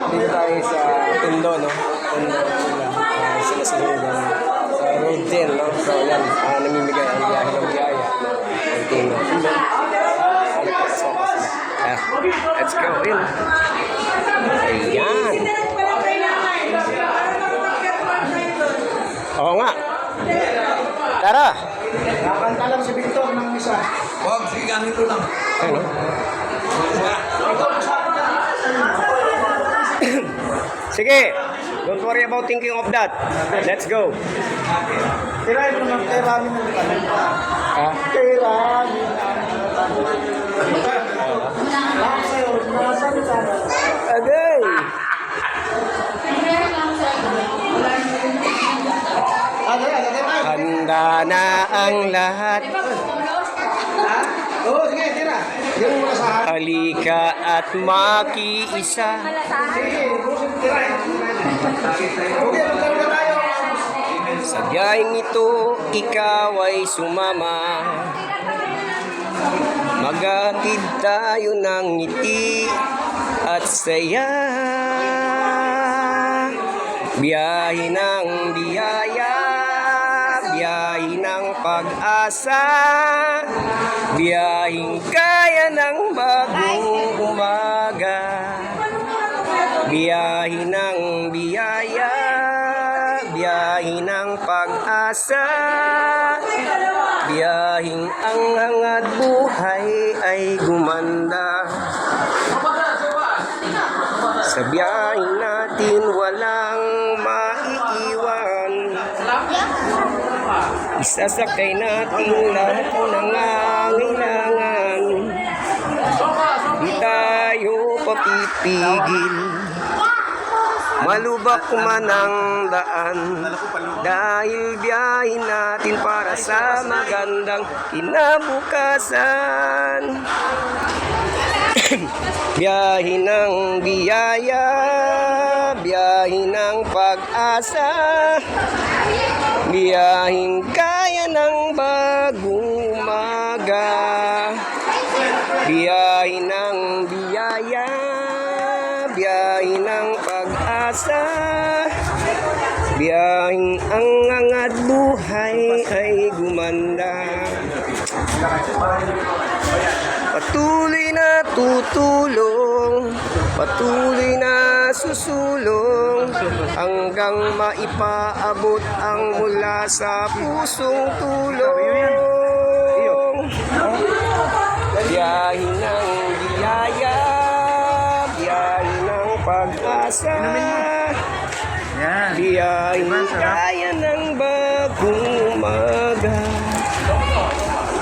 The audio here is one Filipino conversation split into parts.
Dito tayo sa Tondo, no? Tondo, sila sa Road 10, no? So, yan, namimigay ang biyahe ng biyaya. Tondo. Let's go in. Ayan. Oo nga. Tara. Nakakanta lang si Victor ng isa. Huwag, sige, ganito lang. Ano? Sige. Don't worry about thinking of that. Let's go. Tirahin mo ng tirahin ng tanong. Ha? Tirahin ng tanong. Lang sa'yo, nakasalita na. Agay. Handa na ang lahat. Ha? Oo, sige, tira. Yung muna sa akin. Halika at makiisa. Sige, tirahin. Okay, magkaroon na tayo. Sa biyaheng ito, ikaw ay sumama. Maghatid tayo ng ngiti at saya. Biyahe ng biyaya, biyahe ng pag-asa, biyaheng kaya ng bagong umaga. Biyahe ng biyaya, biyahe ng pag-asa, biyaheng ang hangad buhay ay gumanda. Sa biyahe natin walang maiiwan. Isasakay natin lahat ng nangangailangan. Di tayo papipigil. Malubak man ang daan, dahil biyahe natin para sa magandang kinabukasan. Biyahe ng biyaya, biyahe ng pag-asa, biyaheng kaya ng bagong umaga. Biyahe ng biyaya, biyahe ng pag-asa, biyaheng ang angat buhay ay gumanda. Patuloy na tutulong, patuloy na susulong, hanggang maipaabot ang mula sa pusong tulong. Biyahe ng biyaya, biyahe ng pag-asa, biyahe kaya ng bagong umaga.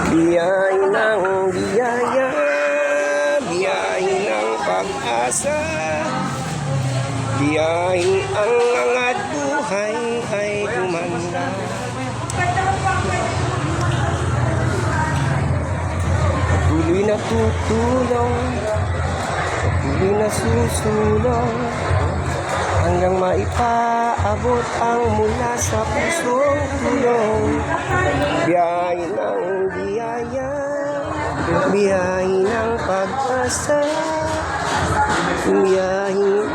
Biyahe ng biyaya, biyahe ng pag-asa, biyaheng ang angat buhay ay gumanda. Patuloy na tutulong, patuloy na susulong, hanggang maipaabot ang mula sa pusong tulong. Biyahe ng biyaya, biyahe ng pag-asa, biyaheng